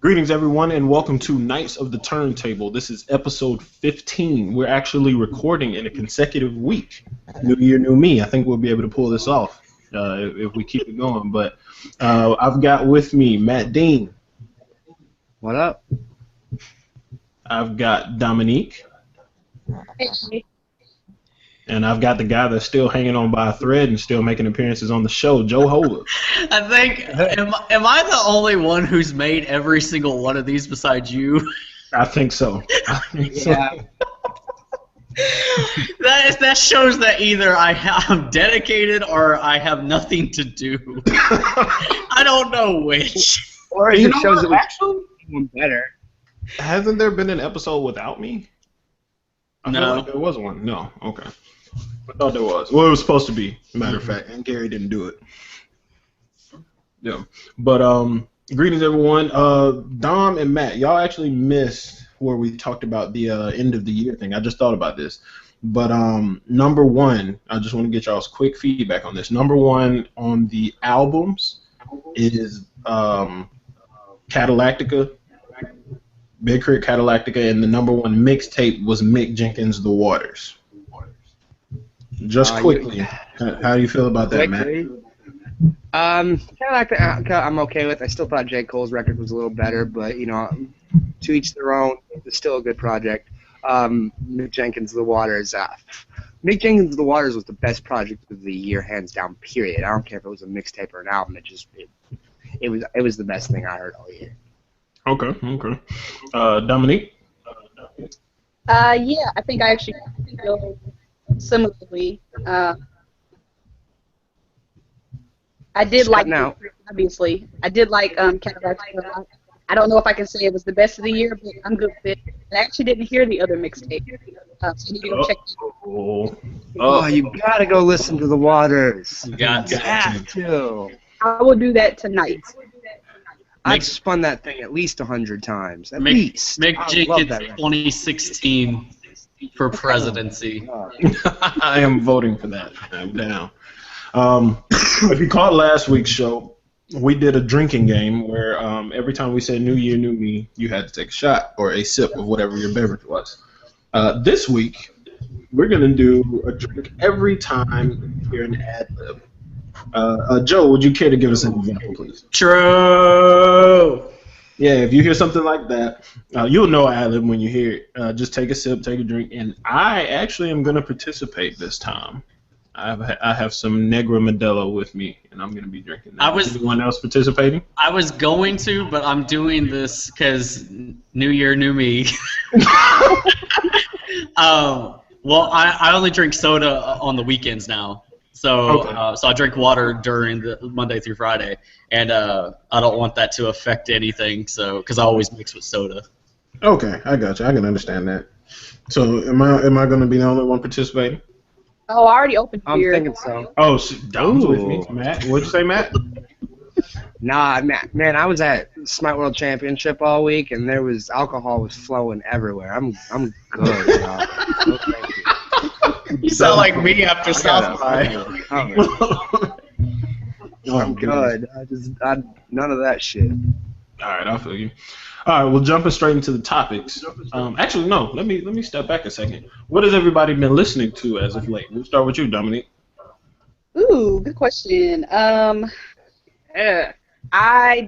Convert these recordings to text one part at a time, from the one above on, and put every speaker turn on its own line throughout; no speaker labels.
Greetings, everyone, and welcome to Knights of the Turntable. This is episode 15. We're actually recording in a consecutive week. New year, new me. I think we'll be able to pull this off if we keep it going. But I've got with me Matt Dean.
What up?
I've got Dominique.
Hey.
And I've got the guy that's still hanging on by a thread and still making appearances on the show, Joe Holer.
I think, am I the only one who's made every single one of these besides you?
I think so.
Yeah.
That shows that either I'm dedicated or I have nothing to do. I don't know which.
Or
You
it
know
shows
what,
that we
actually,
one better.
hasn't there been an episode without me? I feel
No.
like there was one. No, okay. I thought there was. Well, it was supposed to be, matter of fact, and Gary didn't do it. Yeah. But greetings, everyone. Dom and Matt, y'all actually missed where we talked about the end of the year thing. I just thought about this. But number one, I just want to get y'all's quick feedback on this. Number one on the albums is Catalactica, Big Crit Catalactica, and the number one mixtape was Mick Jenkins' The Waters. Just quickly, how do you feel about that, Matt?
Kind of like I'm okay with. I still thought J. Cole's record was a little better, but you know, to each their own. It's still a good project. Mick Jenkins' The Waters. Mick Jenkins' The Waters was the best project of the year, hands down. Period. I don't care if it was a mixtape or an album. It was the best thing I heard all year.
Okay. Dominique?
Yeah, I think I actually feel similarly. I did like,
now.
obviously, I did like Cadillac. I don't know if I can say it was the best of the year, but I'm good with it. I actually didn't hear the other mixtape, so you need to go check it out.
Oh, you gotta go listen to The Waters.
You got to.
Have to.
I will do that tonight.
I've spun that thing at least 100 times. At
Mick
least. I love
Jenkins
that record.
2016 for presidency.
I am voting for that. I'm down. If you caught last week's show, we did a drinking game where every time we said New Year, New Me, you had to take a shot or a sip of whatever your beverage was. This week, we're going to do a drink every time you hear an ad-lib. Joe, would you care to give us an example, please?
True.
Yeah, if you hear something like that, you'll know ad-lib when you hear it. Just take a sip, take a drink, and I actually am going to participate this time. I have some Negra Modelo with me, and I'm going to be drinking that. Is anyone else participating?
I was going to, but I'm doing this because New Year, New Me. Well, I only drink soda on the weekends now. So,
Okay.
so I drink water during the Monday through Friday, and I don't want that to affect anything. So, because I always mix with soda.
Okay, I got you. I can understand that. So, am I going to be the only one participating?
Oh, I already opened
I'm
beer.
thinking so.
Oh, Dom's with me.
Ooh.
Matt, what'd you say, Matt?
Nah, man, I was at Smite World Championship all week, and alcohol was flowing everywhere. I'm good. No, thank you.
You sound like me after South by.
I'm good. None of that shit.
All right, I feel you. All right, well, jumping straight into the topics. Actually, no. Let me step back a second. What has everybody been listening to as of late? We'll start with you, Dominique.
Ooh, good question. I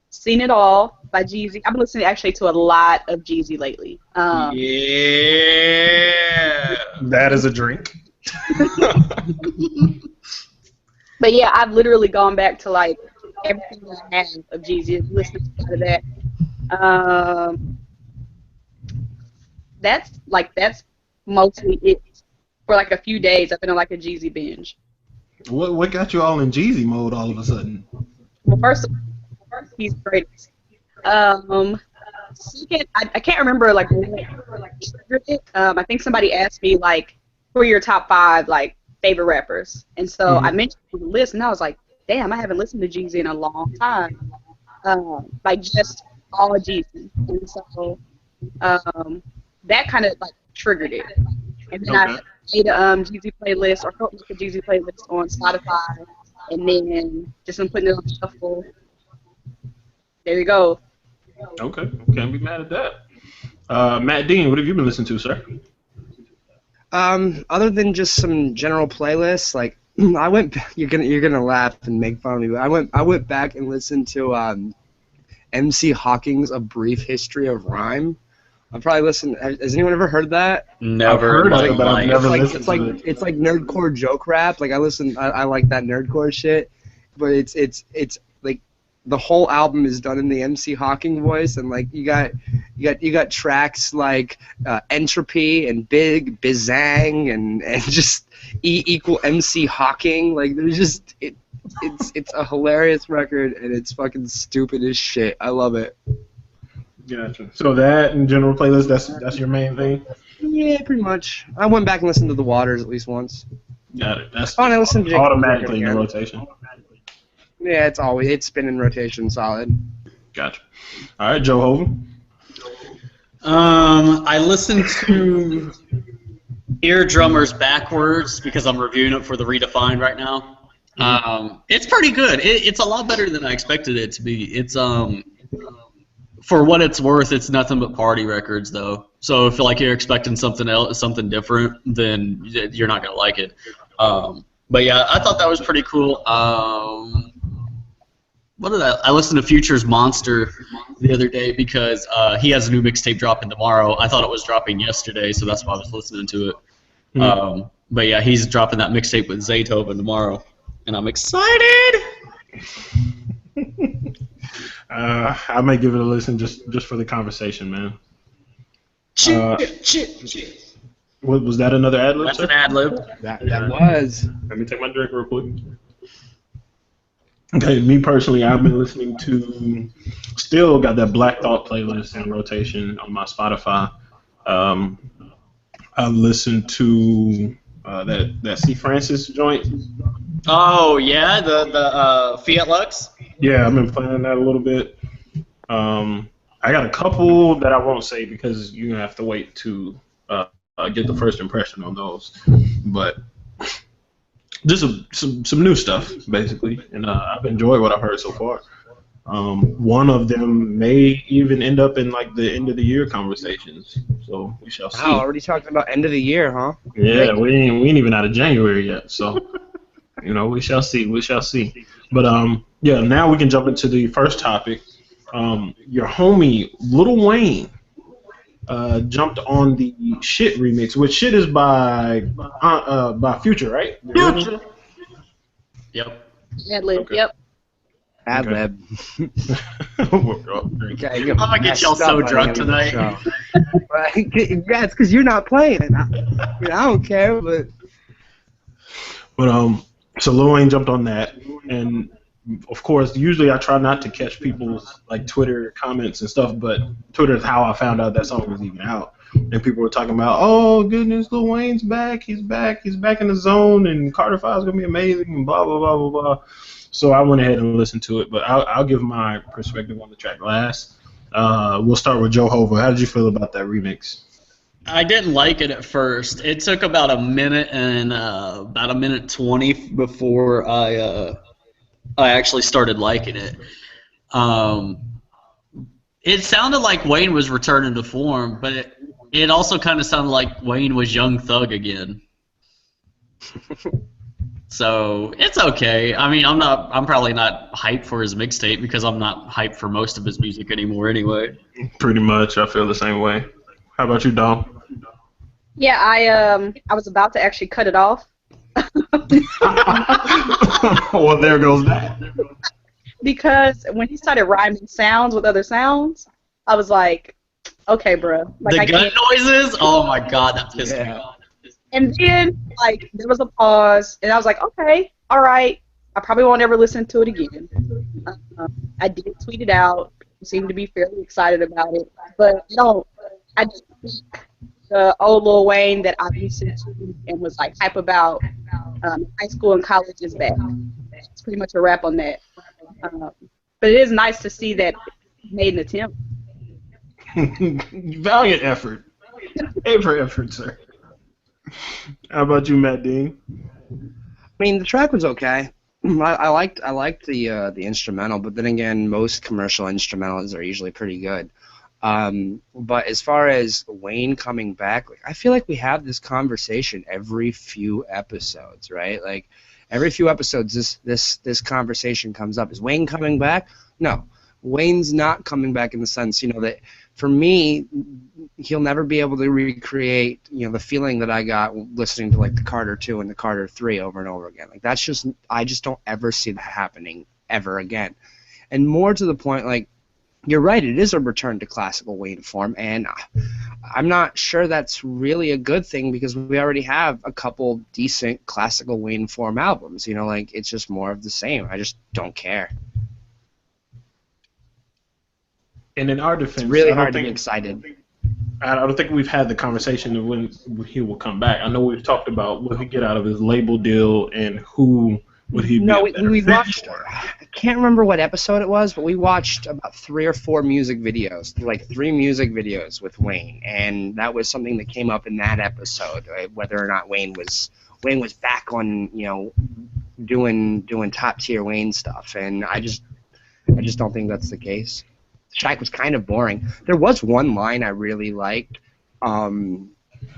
Seen It All by Jeezy. I've been listening actually to a lot of Jeezy lately.
Yeah.
That is a drink.
But yeah, I've literally gone back to like everything I have of Jeezy and listened to that. That's mostly it. For like a few days, I've been on like a Jeezy binge.
What got you all in Jeezy mode all of a sudden?
Well, first, he's great. Second, I can't remember like what triggered it. I think somebody asked me like, who are your top 5 like favorite rappers? And so I mentioned the list, and I was like, damn, I haven't listened to Jeezy in a long time. Like just all Jeezy, and so that kind of like triggered it. And then I made a Jeezy playlist, or helped make a Jeezy playlist on Spotify, and then just been putting it on shuffle. There you go.
Okay, can't be mad at that. Matt Dean, what have you been listening to, sir?
Other than just some general playlists, like I went. You're gonna laugh and make fun of me, but I went back and listened to MC Hawking's A Brief History of Rhyme. I've probably listened. Has anyone ever heard that?
Never.
I've heard of it, but I've never listened
It's like
to it.
it's like nerdcore joke rap. Like I like that nerdcore shit, but it's like the whole album is done in the MC Hawking voice, and like you got tracks like Entropy and Big Bizang and just E equal MC Hawking. Like there's just it's a hilarious record, and it's fucking stupid as shit. I love it.
Gotcha. So that and general playlist, that's your main thing?
Yeah, pretty much. I went back and listened to The Waters at least once.
Got it. That's
Oh, and I listened to Jake
automatically in
again.
the rotation.
Yeah, it's been in rotation solid.
Gotcha. All right, Joe Hoven.
I listened to Ear Drummers backwards because I'm reviewing it for the Redefined right now. It's pretty good. It's a lot better than I expected it to be. It's for what it's worth, it's nothing but party records though. So if like you're expecting something else, something different, then you're not gonna like it. But yeah, I thought that was pretty cool. What did I listened to Future's Monster the other day because he has a new mixtape dropping tomorrow. I thought it was dropping yesterday, so that's why I was listening to it. But yeah, he's dropping that mixtape with Zaytoven tomorrow, and I'm excited.
I might give it a listen just for the conversation, man. Was that another ad lib?
That's an ad lib.
That was.
Let me take my drink real quick. Okay, me personally, I've been listening to, still got that Black Thought playlist in rotation on my Spotify. I listened to that C. Francis joint.
Oh yeah, the Fiat Lux.
Yeah, I've been playing that a little bit. I got a couple that I won't say because you're gonna have to wait to get the first impression on those. But just some new stuff basically, and I've enjoyed what I've heard so far. One of them may even end up in like the end of the year conversations, so we shall see.
Wow, already talking about end of the year, huh?
Yeah, we ain't even out of January yet, so we shall see. We shall see. But yeah, now we can jump into the first topic. Your homie Lil Wayne jumped on the Shit remix, which Shit is by Future, right?
Future. Yep.
Ad-lib,
Okay.
yep.
Ad-lib.
Okay.
I'm gonna get y'all so drunk tonight.
Yeah, it's because you're not playing it. I don't care, but
So Lil Wayne jumped on that, and of course, usually I try not to catch people's like Twitter comments and stuff, but Twitter is how I found out that song was even out. And people were talking about, oh goodness, Lil Wayne's back, he's back in the zone, and Carter 5 is gonna be amazing, and blah blah blah blah blah. So I went ahead and listened to it, but I'll give my perspective on the track last. We'll start with Joe Hova. How did you feel about that remix?
I didn't like it at first. It took about a minute and about a minute 20 before I actually started liking it. It sounded like Wayne was returning to form, but it also kind of sounded like Wayne was Young Thug again. So it's okay. I mean, I'm probably not hyped for his mixtape because I'm not hyped for most of his music anymore anyway.
Pretty much, I feel the same way. How about you, Dom?
Yeah, I was about to actually cut it off.
Well, there goes that.
Because when he started rhyming sounds with other sounds, I was like, okay, bro. Like,
The gun noises? Oh my god, that pissed me off.
And then, like, there was a pause, and I was like, okay, all right. I probably won't ever listen to it again. I did tweet it out. Seemed to be fairly excited about it. But I just think the old Lil Wayne that I listened to and was, like, hype about high school and college is back. It's pretty much a wrap on that. But it is nice to see that he made an attempt.
Valiant effort. Effort, sir. How about you, Matt Dean?
I mean, the track was okay. I liked the instrumental, but then again, most commercial instrumentals are usually pretty good. But as far as Wayne coming back, like, I feel like we have this conversation every few episodes, right? Like every few episodes, this conversation comes up. Is Wayne coming back? No, Wayne's not coming back in the sense, that for me, he'll never be able to recreate, the feeling that I got listening to like the Carter 2 and the Carter 3 over and over again. Like I just don't ever see that happening ever again. And more to the point, like, you're right, it is a return to classical Wayne form, and I'm not sure that's really a good thing because we already have a couple decent classical Wayne form albums. Like, it's just more of the same. I just don't care.
And in our defense,
It's really hard to be excited.
I don't think we've had the conversation of when he will come back. I know we've talked about what he get out of his label deal and who would he be.
No, we watched. I can't remember what episode it was, but we watched about 3 or 4 music videos, like 3 music videos with Wayne, and that was something that came up in that episode, right? Whether or not Wayne was back on, doing top tier Wayne stuff, and I just don't think that's the case. Shaq was kind of boring. There was one line I really liked that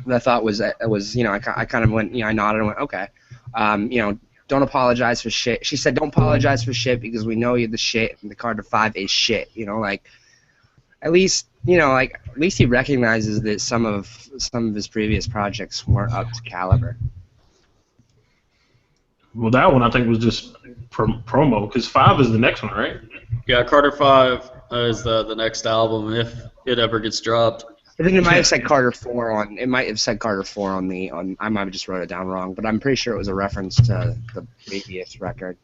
I thought was I kind of went, I nodded and went, okay. Don't apologize for shit. She said, don't apologize for shit because we know you're the shit and the Carter 5 is shit. At least he recognizes that some of his previous projects weren't up to caliber.
Well, that one I think was just promo because 5 is the next one, right?
Yeah, Carter 5 is the next album if it ever gets dropped.
I think it might have said Carter 4 on. It might have said Carter 4 on. I might have just wrote it down wrong, but I'm pretty sure it was a reference to the previous record.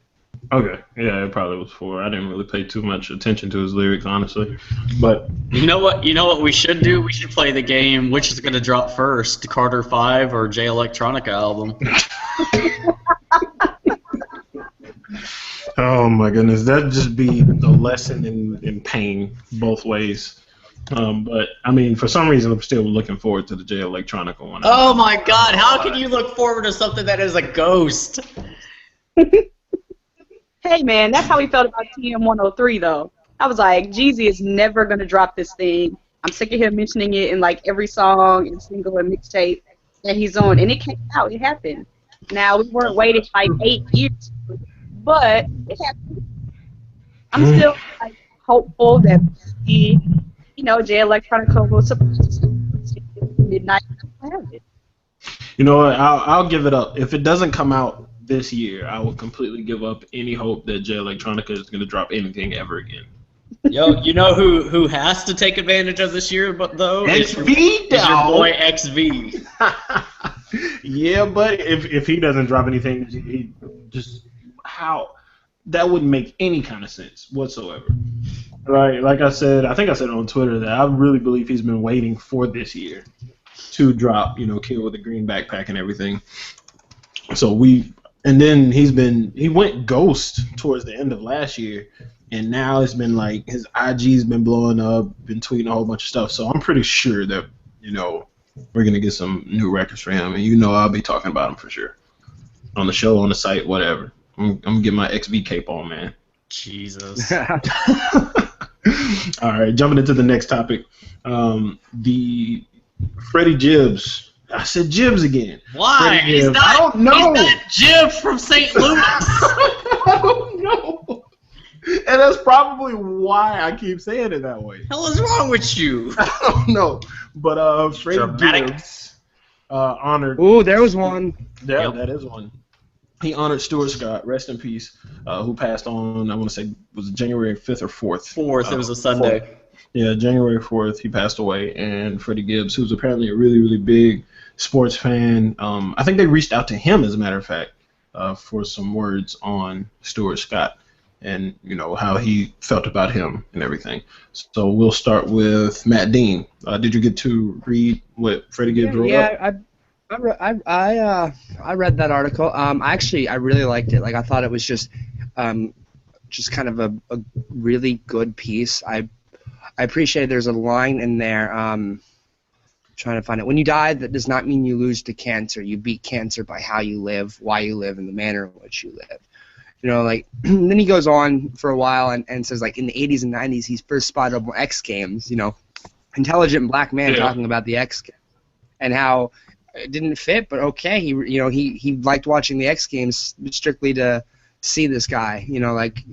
Okay, yeah, it probably was 4. I didn't really pay too much attention to his lyrics, honestly. But
you know what we should do? We should play the game. Which is going to drop first, Carter 5 or Jay Electronica album?
Oh my goodness, that'd just be a lesson in pain both ways. But I mean, for some reason, I'm still looking forward to the Jay Electronica one.
Oh my God! How can you look forward to something that is a ghost?
Hey man, that's how we felt about TM103 though. I was like, Jeezy is never gonna drop this thing. I'm sick of him mentioning it in like every song and single and mixtape that he's on, and it came out. It happened. Now we weren't waiting like 8 years, but it happened. I'm still like hopeful that he. Jay Electronica will surprise us midnight.
You know what? I'll give it up. If it doesn't come out this year, I will completely give up any hope that Jay Electronica is going to drop anything ever again.
Yo, you know who has to take advantage of this year, but though
XV,
is your boy XV.
Yeah, but if he doesn't drop anything, he just how that wouldn't make any kind of sense whatsoever. Right, like I think I said on Twitter that I really believe he's been waiting for this year to drop, Kill with the Green Backpack and everything. So then he went ghost towards the end of last year, and now it's been like his IG's been blowing up, been tweeting a whole bunch of stuff. So I'm pretty sure that, we're gonna get some new records for him, and I'll be talking about him for sure on the show, on the site, whatever. I'm gonna get my XV cape on, man.
Jesus.
All right, jumping into the next topic. The Freddie Gibbs. I said Gibbs again.
Why?
He's not, I don't know.
He's not Gibbs from St. Louis.
I don't know. And that's probably why I keep saying it that way.
Hell is wrong with you?
I don't know. But Freddie Gibbs honored.
Ooh, there was one.
Yeah, yep. That is one. He honored Stuart Scott, rest in peace, who passed on, I want to say, was it January 5th or 4th?
4th, it was a Sunday.
4th. Yeah, January 4th, he passed away. And Freddie Gibbs, who's apparently a really, really big sports fan, I think they reached out to him, as a matter of fact, for some words on Stuart Scott and, how he felt about him and everything. So we'll start with Matt Dean. Did you get to read what Freddie Gibbs wrote up?
Yeah, I read that article. I really liked it. Like, I thought it was just kind of a really good piece. I appreciate there's a line in there. Trying to find it. When you die, that does not mean you lose to cancer. You beat cancer by how you live, why you live, and the manner in which you live. You know, like then he goes on for a while and says like in the 80s and 90s he's first spotted on X Games. You know, intelligent black man talking about the X Games and how it didn't fit, but okay. He liked watching the X Games strictly to see this guy. You know, like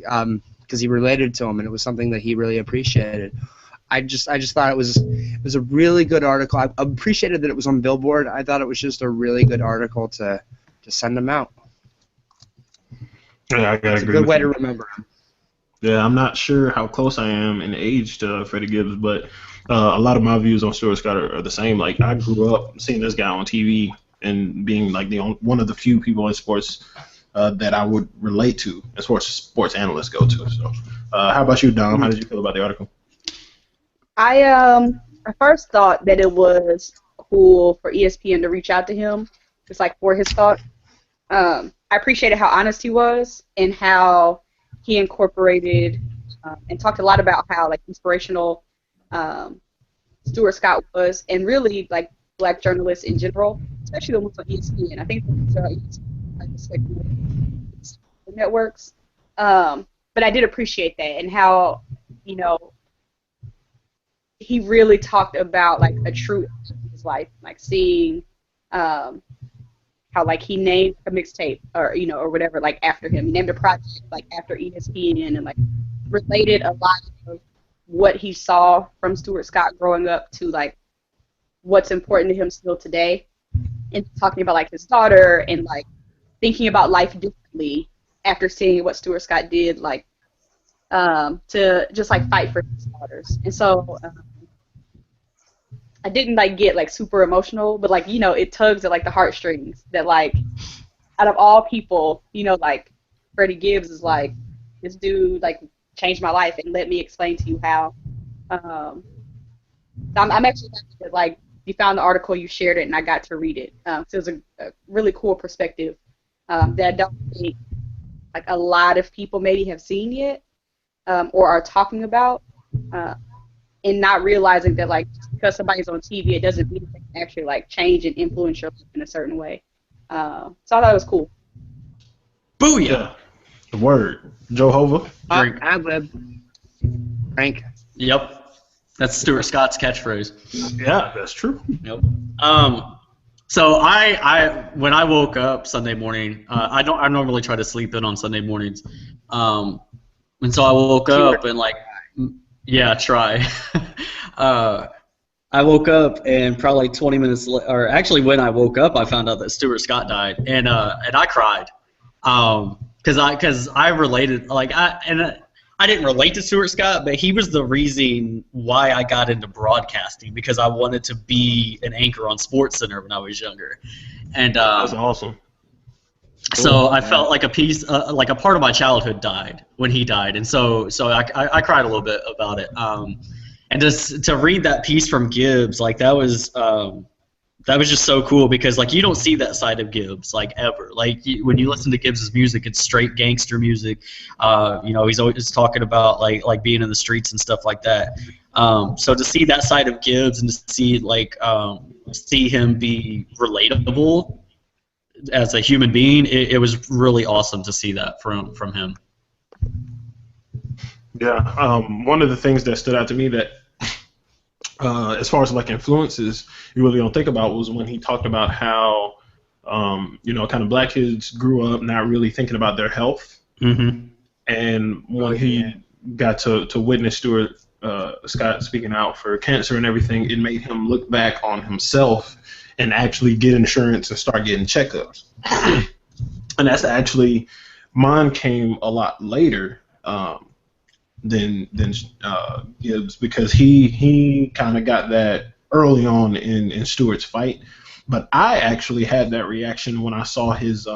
because he related to him and it was something that he really appreciated. I just thought it was a really good article. I appreciated that it was on Billboard. I thought it was just a really good article to send him out.
Yeah, I gotta
it's
agree.
A good way to remember him.
Yeah, I'm not sure how close I am in age to Freddie Gibbs, but a lot of my views on Stuart Scott are the same. Like I grew up seeing this guy on TV and being like one of the few people in sports that I would relate to as far as sports analysts go to. So, how about you, Dom? How did you feel about the article?
I first thought that it was cool for ESPN to reach out to him, just like for his thought. I appreciated how honest he was and how he incorporated and talked a lot about how like inspirational Stuart Scott was, and really like black journalists in general, especially the ones on ESPN. I think the networks. But I did appreciate that and how he really talked about like a true his life, like seeing how like he named a mixtape or whatever like after him. He named a project like after ESPN and like related a lot of what he saw from Stuart Scott growing up to like what's important to him still today, and talking about like his daughter and like thinking about life differently after seeing what Stuart Scott did, like to just like fight for his daughters. And so I didn't like get like super emotional, but like it tugs at like the heartstrings that like out of all people, like Freddie Gibbs is like this dude like changed my life and let me explain to you how. I'm actually happy that like you found the article, you shared it, and I got to read it. So it was a really cool perspective that I don't think like a lot of people maybe have seen yet or are talking about. And not realizing that like just because somebody's on TV, it doesn't mean they can actually like change and influence your life in a certain way. So I thought it was cool.
Booyah!
The word. Jehovah.
Drink. Ad-lib. Frank.
Yep. That's Stuart Scott's catchphrase.
Yeah, that's true.
Yep. So I when I woke up Sunday morning, I normally try to sleep in on Sunday mornings, and so I woke up and like. Yeah, try. I woke up and probably 20 minutes or actually when I woke up, I found out that Stuart Scott died, and I cried, because I related I didn't relate to Stuart Scott, but he was the reason why I got into broadcasting, because I wanted to be an anchor on SportsCenter when I was younger, and
that's awesome.
So I felt like a piece, like a part of my childhood died when he died, and so I cried a little bit about it. And just to read that piece from Gibbs, like that was just so cool, because like you don't see that side of Gibbs like ever. Like when you listen to Gibbs's music, it's straight gangster music. He's always talking about like being in the streets and stuff like that. So to see that side of Gibbs and to see him be relatable as a human being, it was really awesome to see that from him.
Yeah, one of the things that stood out to me that, as far as like influences, you really don't think about was when he talked about how, kind of black kids grew up not really thinking about their health, and when he got to witness Stuart Scott speaking out for cancer and everything, it made him look back on himself and actually get insurance and start getting checkups. And that's actually, mine came a lot later than Gibbs, because he kind of got that early on in Stewart's fight. But I actually had that reaction when I saw his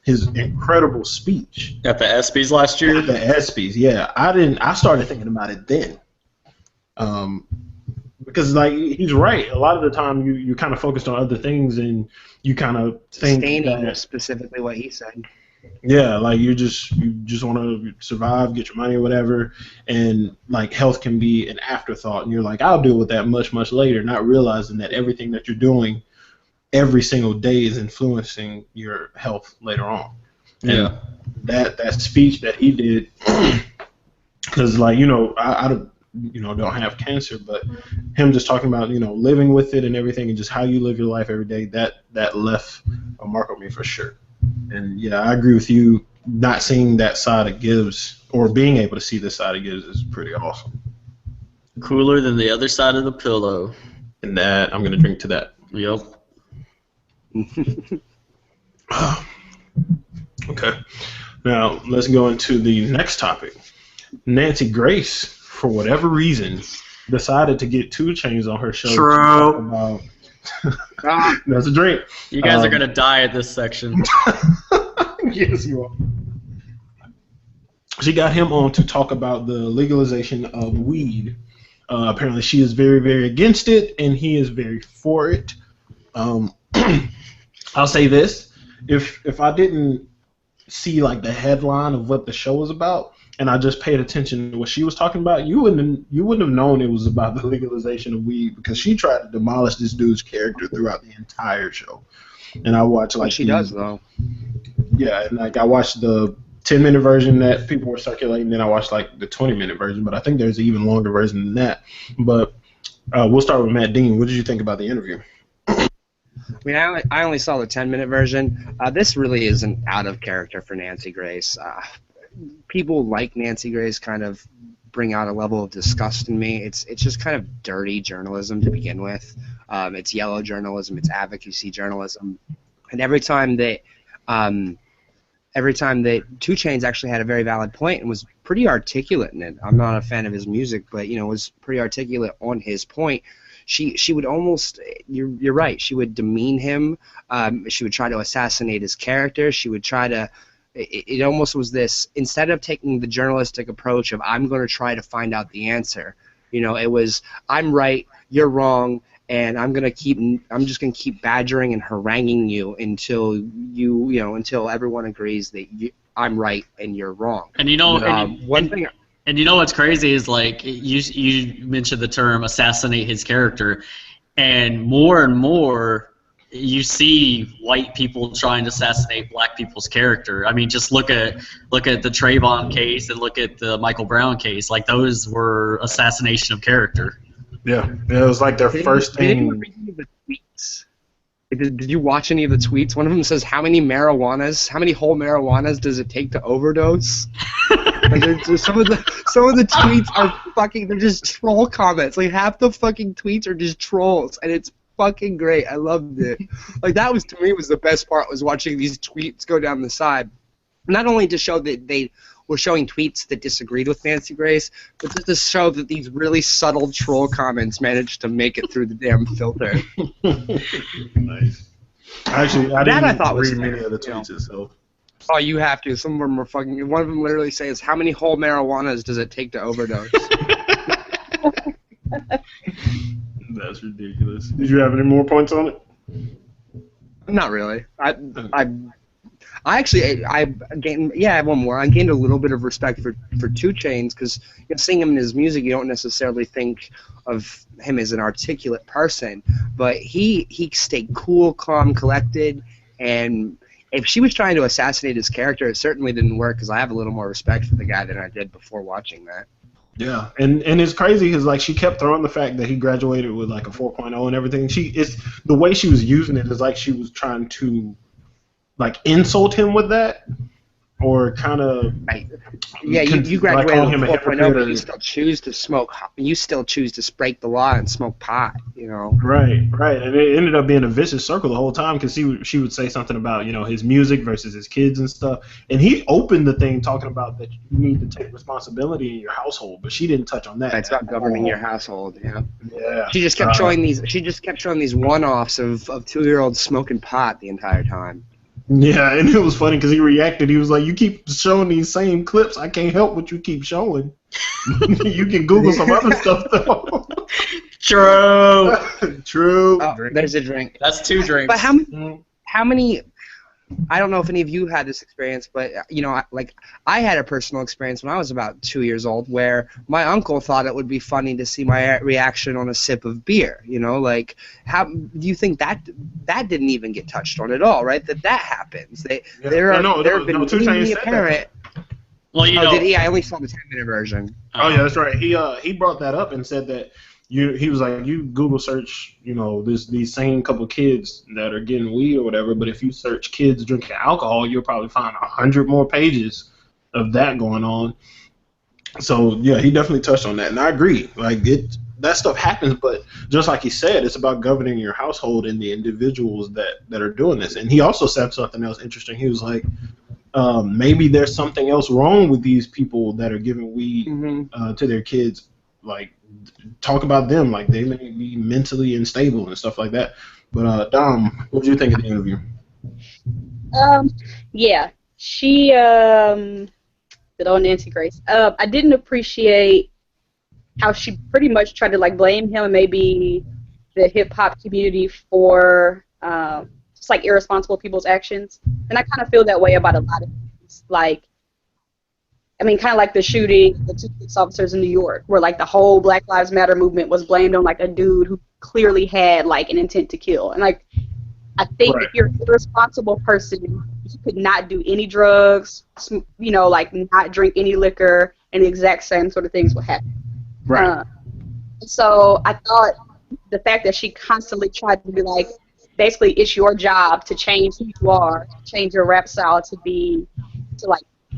incredible speech
at the ESPYs last year.
At the ESPYs, yeah. I started thinking about it then. Because like he's right, a lot of the time you kind of focused on other things and you kind of think that
specifically what he said.
Yeah, like you just want to survive, get your money or whatever, and like health can be an afterthought, and you're like, I'll deal with that much later, not realizing that everything that you're doing every single day is influencing your health later on.
Yeah.
that speech that he did, because like I don't have cancer, but him just talking about living with it and everything, and just how you live your life every day, that left a mark on me for sure. And yeah, I agree with you. Not seeing that side of Gibbs, or being able to see this side of Gibbs, is pretty awesome.
Cooler than the other side of the pillow.
And that I'm gonna drink to that.
Yep.
Okay. Now let's go into the next topic. Nancy Grace, for whatever reason, decided to get 2 Chainz on her show.
True.
That's a drink.
You guys are gonna die at this section.
Yes, you are. She got him on to talk about the legalization of weed. Apparently, she is very, very against it, and he is very for it. I'll say this: if I didn't see like the headline of what the show was about, and I just paid attention to what she was talking about, you wouldn't have known it was about the legalization of weed, because she tried to demolish this dude's character throughout the entire show. And I watched like
she does though.
Yeah, and like I watched the 10-minute version that people were circulating, then I watched like the 20-minute version, but I think there's an even longer version than that. But we'll start with Matt Dean. What did you think about the interview?
I mean, I only saw the 10-minute version. This really isn't out of character for Nancy Grace. People like Nancy Grace kind of bring out a level of disgust in me. It's just kind of dirty journalism to begin with. It's yellow journalism. It's advocacy journalism. And every time that 2 Chainz actually had a very valid point and was pretty articulate in it. I'm not a fan of his music, but was pretty articulate on his point. She would almost, you're right, she would demean him. She would try to assassinate his character. She would try to, it almost was this, instead of taking the journalistic approach of I'm going to try to find out the answer, it was I'm right, you're wrong, and I'm just gonna keep badgering and haranguing you until until everyone agrees that I'm right and you're wrong.
And and you know what's crazy is like you mentioned the term assassinate his character, and more you see white people trying to assassinate black people's character. I mean, just look at the Trayvon case and look at the Michael Brown case. Like those were assassination of character.
Yeah, it was like their first thing.
Did anyone read any of the tweets? Did you watch any of the tweets? One of them says, how many whole marijuanas does it take to overdose? Like, some of the tweets are fucking, they're just troll comments. Like half the fucking tweets are just trolls, and it's fucking great. I loved it. Like that was, to me, was the best part, was watching these tweets go down the side. Not only to show that they were showing tweets that disagreed with Nancy Grace, but just to show that these really subtle troll comments managed to make it through the damn filter.
Nice. Actually, I didn't read many of the tweets itself.
Oh, you have to. Some of them are fucking. One of them literally says, "How many whole marijuanas does it take to overdose?"
That's ridiculous. Did you have any more points on it?
Not really. I gained, I have one more. I gained a little bit of respect for 2 Chainz, because seeing him in his music, you don't necessarily think of him as an articulate person, but he stayed cool, calm, collected, and if she was trying to assassinate his character, it certainly didn't work, because I have a little more respect for the guy than I did before watching that.
Yeah, and it's crazy because like she kept throwing the fact that he graduated with like a 4.0 and everything. The way she was using it is like she was trying to like insult him with that, or kind of.
Right. Yeah, you graduated with 4.0, but you still choose to smoke. You still choose to break the law and smoke pot.
Right, and it ended up being a vicious circle the whole time, because she would say something about his music versus his kids and stuff, and he opened the thing talking about that you need to take responsibility in your household, but she didn't touch on that.
It's about governing your household.
Yeah.
She just kept showing these. She just kept showing these one-offs of 2-year-olds smoking pot the entire time.
Yeah, and it was funny because he reacted. He was like, "You keep showing these same clips. I can't help what you keep showing. You can Google some other stuff though."
True.
True.
Oh, there's a drink.
That's 2 drinks.
But how many I don't know if any of you had this experience, but I had a personal experience when I was about 2 years old, where my uncle thought it would be funny to see my reaction on a sip of beer. How do you think that didn't even get touched on at all, right? That happens. There have been
2 Chainz said
apparent.
Well,
did he? I only saw the 10-minute version.
Oh yeah, that's right. He brought that up and said that he was like, you Google search, these same couple kids that are getting weed or whatever, but if you search kids drinking alcohol, you'll probably find 100 more pages of that going on. So yeah, he definitely touched on that, and I agree. That stuff happens, but just like he said, it's about governing your household and the individuals that are doing this. And he also said something else interesting. He was like, maybe there's something else wrong with these people that are giving weed to their kids. Like, talk about them. Like, they may be mentally unstable and stuff like that. But Dom, what did you think of the interview?
Yeah, she good old Nancy Grace. I didn't appreciate how she pretty much tried to blame him and maybe the hip hop community for just irresponsible people's actions. And I kind of feel that way about a lot of things. Kind of like the shooting, the 2 police officers in New York, where the whole Black Lives Matter movement was blamed on a dude who clearly had an intent to kill. And I think if you're an irresponsible person, you could not do any drugs, not drink any liquor, and the exact same sort of things will happen.
Right.
So I thought the fact that she constantly tried to be basically it's your job to change who you are, change your rap style to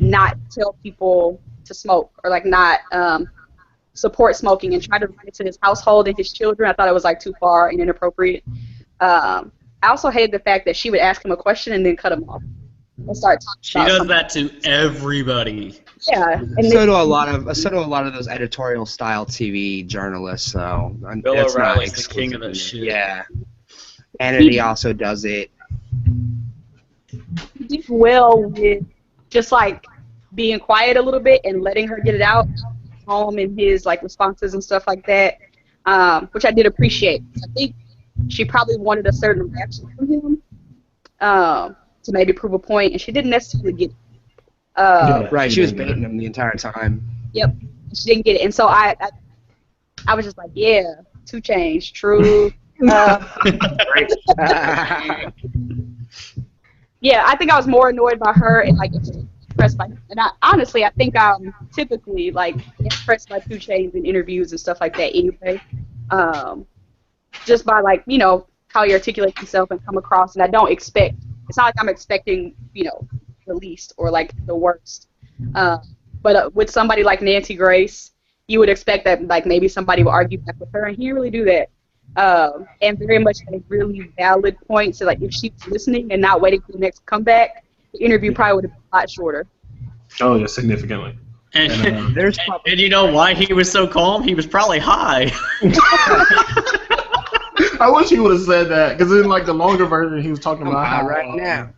not tell people to smoke or not support smoking and try to run it to his household and his children. I thought it was too far and inappropriate. I also hated the fact that she would ask him a question and then cut him off and start talking.
She does that to everybody.
Yeah, and
so do a lot of those editorial style TV journalists. So
Bill
it's not
O'Reilly's the king of that shit.
Yeah, Hannity also does it.
He did well with just being quiet a little bit and letting her get it out home in his responses and stuff like that, which I did appreciate. I think she probably wanted a certain reaction from him to maybe prove a point, and she didn't necessarily get it.
Right, she was baiting him the entire time.
Yep, she didn't get it, and so I was just yeah, 2 Chainz, true. Yeah, I think I was more annoyed by her and impressed by him. And honestly, I think I'm typically impressed by 2 Chainz in interviews and stuff like that anyway. Just by how he articulates himself and come across, and I don't expect. It's not I'm expecting the least or the worst. But with somebody like Nancy Grace, you would expect that maybe somebody would argue back with her, and he didn't really do that. And very much a really valid point. So if she was listening and not waiting for the next comeback, the interview probably would have been a lot shorter.
Oh yeah, significantly.
And you know why he was so calm? He was probably high.
I wish he would have said that, because in the longer version, he was talking about how
right now.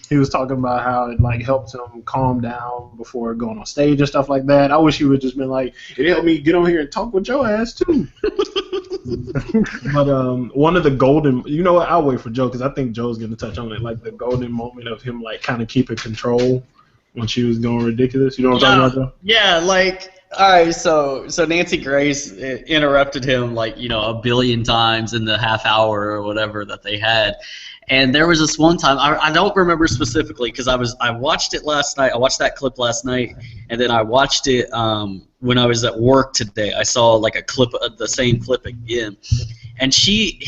He was talking about how it helps him calm down before going on stage and stuff like that. I wish he would just been it helped me get on here and talk with your ass too. But one of the golden, what, I'll wait for Joe, because I think Joe's gonna touch on it. The golden moment of him kind of keeping control when she was going ridiculous. You know what I'm talking about, Joe?
Yeah, all right, so Nancy Grace interrupted him a billion times in the half hour or whatever that they had. And there was this one time, I don't remember specifically, because I watched it last night. I watched that clip last night, and then I watched it when I was at work today. I saw a clip of the same clip again, and she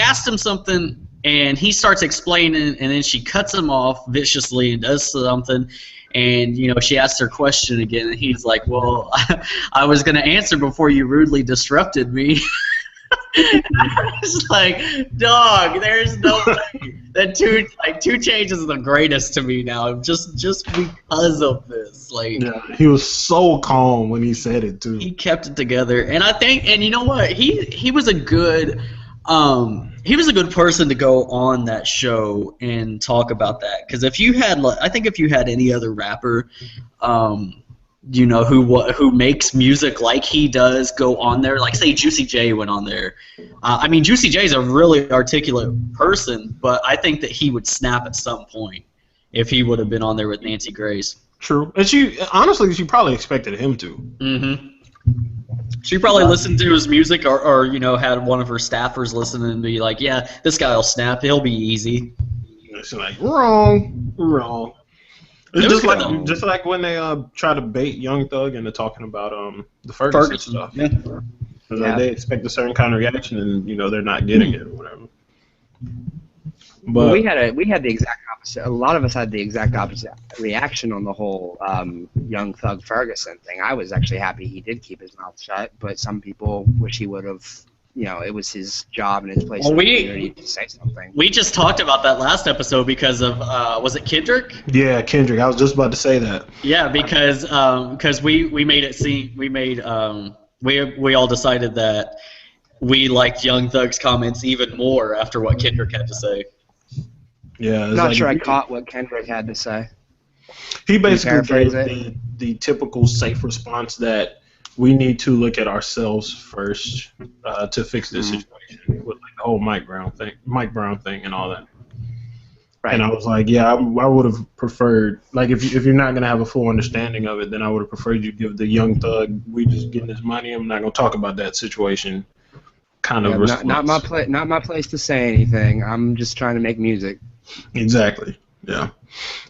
asked him something, and he starts explaining, and then she cuts him off viciously and does something. And, she asked her question again, and he's like, well, I was going to answer before you rudely disrupted me. I was dog, there's no way that 2 Chainz is the greatest to me now, just because of this.
Yeah, he was so calm when he said it too.
He kept it together, and I think, and you know what, he was a good person to go on that show and talk about that, because if you had any other rapper who makes music like he does go on there. Like, say Juicy J went on there. I mean, Juicy J is a really articulate person, but I think that he would snap at some point if he would have been on there with Nancy Grace.
True. And she probably expected him to.
Mm-hmm. She probably listened to his music or had one of her staffers listen and be like, yeah, this guy will snap. He'll be easy.
It's like, wrong. It's just like when they try to bait Young Thug into talking about the Ferguson stuff.
Yeah.
Like they expect a certain kind of reaction, and they're not getting it or whatever. But
we had the exact opposite. A lot of us had the exact opposite reaction on the whole Young Thug Ferguson thing. I was actually happy he did keep his mouth shut, but some people wish he would have. It was his job and his place in the community to say something.
We just talked about that last episode because of was it Kendrick?
Yeah, Kendrick. I was just about to say that.
Yeah, because we made it seem we all decided that we liked Young Thug's comments even more after what Kendrick had to say.
Yeah,
I'm not sure I caught what Kendrick had to say.
He basically gave the typical safe response that we need to look at ourselves first to fix this situation with the whole Mike Brown thing and all that. Right. And I was like, yeah, I would have preferred, like, if you're not going to have a full understanding of it, then I would have preferred you give the Young Thug, we just getting this money, I'm not going to talk about that situation kind of response.
Not my place to say anything. I'm just trying to make music.
Exactly, yeah.